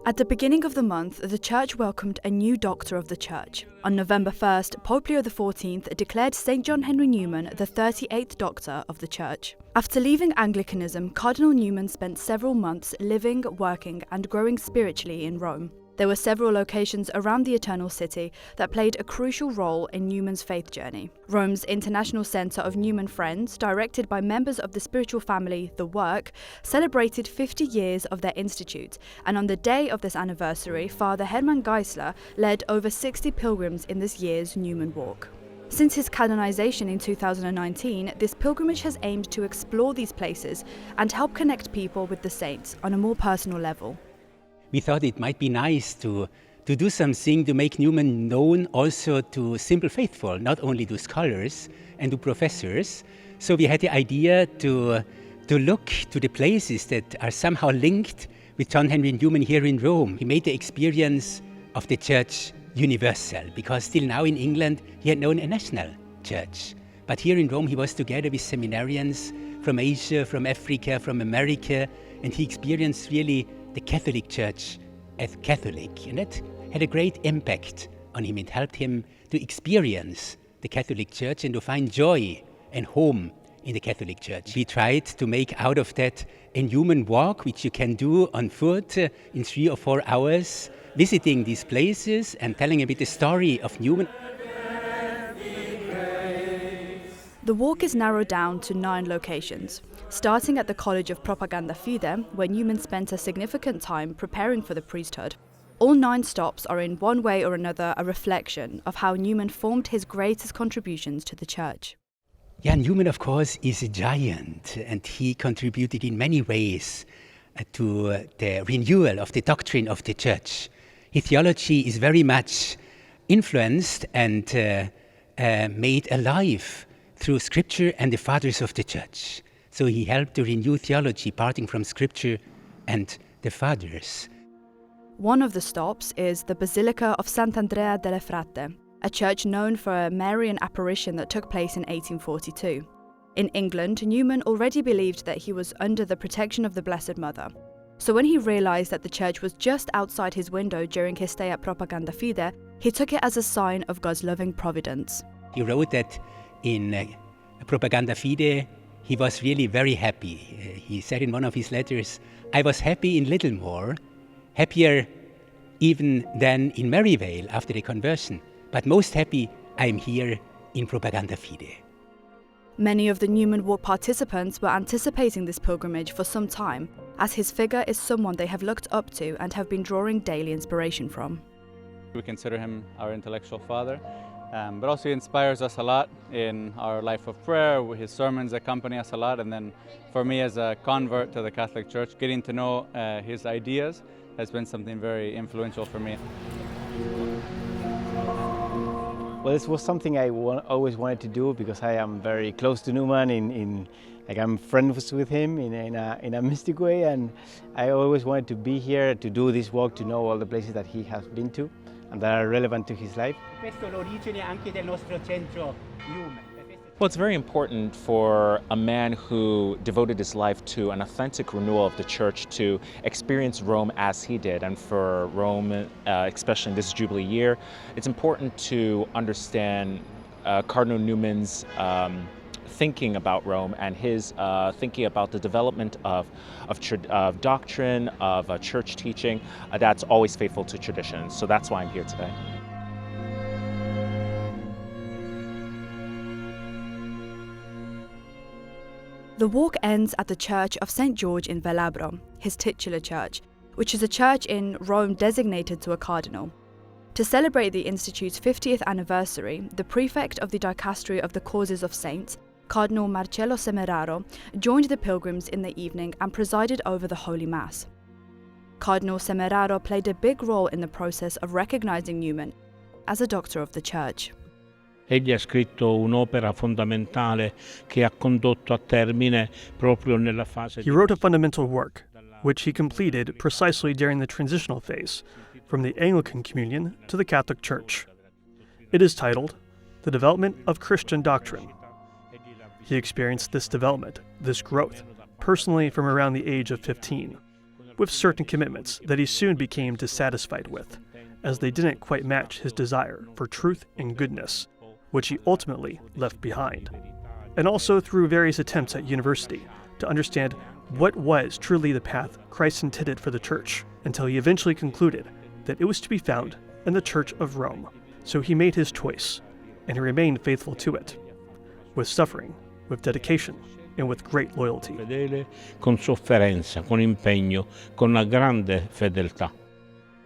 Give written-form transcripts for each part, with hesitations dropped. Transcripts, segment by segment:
At the beginning of the month, the Church welcomed a new doctor of the Church. On November 1st, Pope Leo XIV declared St John Henry Newman the 38th Doctor of the Church. After leaving Anglicanism, Cardinal Newman spent several months living, working and growing spiritually in Rome. There were several locations around the Eternal City that played a crucial role in Newman's faith journey. Rome's International Centre of Newman Friends, directed by members of the spiritual family The Work, celebrated 50 years of their institute, and on the day of this anniversary, Fr Hermann Geissler led over 60 pilgrims in this year's Newman Walk. Since his canonization in 2019, this pilgrimage has aimed to explore these places and help connect people with the saints on a more personal level. We thought it might be nice to do something to make Newman known also to simple faithful, not only to scholars and to professors. So we had the idea to look to the places that are somehow linked with John Henry Newman here in Rome. He made the experience of the church universal, because still now in England he had known a national church. But here in Rome he was together with seminarians from Asia, from Africa, from America, and he experienced really the Catholic Church as Catholic, and that had a great impact on him. It helped him to experience the Catholic Church and to find joy and home in the Catholic Church. We tried to make out of that a Newman Walk, which you can do on foot in 3 or 4 hours, visiting these places and telling a bit the story of Newman. The walk is narrowed down to 9 locations, starting at the College of Propaganda Fide, where Newman spent a significant time preparing for the priesthood. All 9 stops are in one way or another a reflection of how Newman formed his greatest contributions to the Church. Yeah, Newman, of course, is a giant, and he contributed in many ways to the renewal of the doctrine of the Church. His theology is very much influenced and made alive through Scripture and the fathers of the Church. So he helped to renew theology, parting from Scripture and the fathers. One of the stops is the Basilica of Sant'Andrea delle Fratte, a church known for a Marian apparition that took place in 1842. In England, Newman already believed that he was under the protection of the Blessed Mother. So when he realized that the church was just outside his window during his stay at Propaganda Fide, he took it as a sign of God's loving providence. He wrote that in Propaganda Fide, he was really very happy. He said in one of his letters, "I was happy in Littlemore, happier even than in Maryvale after the conversion, but most happy I am here in Propaganda Fide." Many of the Newman Walk participants were anticipating this pilgrimage for some time, as his figure is someone they have looked up to and have been drawing daily inspiration from. We consider him our intellectual father, but also he inspires us a lot in our life of prayer. His sermons accompany us a lot, and then for me as a convert to the Catholic Church, getting to know his ideas has been something very influential for me. Well, this was something I always wanted to do, because I am very close to Newman. Like I'm friends with him in a mystic way, and I always wanted to be here to do this walk, to know all the places that he has been to and that are relevant to his life. Well, it's very important for a man who devoted his life to an authentic renewal of the Church to experience Rome as he did. And for Rome, especially in this Jubilee year, it's important to understand Cardinal Newman's thinking about Rome and his thinking about the development of doctrine, of church teaching, that's always faithful to tradition. So that's why I'm here today. The walk ends at the Church of St George in Velabro, his titular church, which is a church in Rome designated to a cardinal. To celebrate the Institute's 50th anniversary, the prefect of the Dicastery of the Causes of Saints, Cardinal Marcello Semeraro, joined the pilgrims in the evening and presided over the Holy Mass. Cardinal Semeraro played a big role in the process of recognizing Newman as a doctor of the Church. Egli ha scritto un'opera fondamentale che ha condotto a termine proprio nella fase. He wrote a fundamental work, which he completed precisely during the transitional phase, from the Anglican Communion to the Catholic Church. It is titled, The Development of Christian Doctrine. He experienced this development, this growth, personally from around the age of 15. with certain commitments that he soon became dissatisfied with, as they didn't quite match his desire for truth and goodness, which he ultimately left behind. And also through various attempts at university to understand what was truly the path Christ intended for the Church, until he eventually concluded that it was to be found in the Church of Rome. So he made his choice, and he remained faithful to it, with suffering, with dedication, and with great loyalty. Fedele, con sofferenza, con impegno, con una grande fedeltà.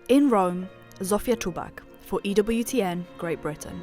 In Rome, Zofia Czubak for EWTN, Great Britain.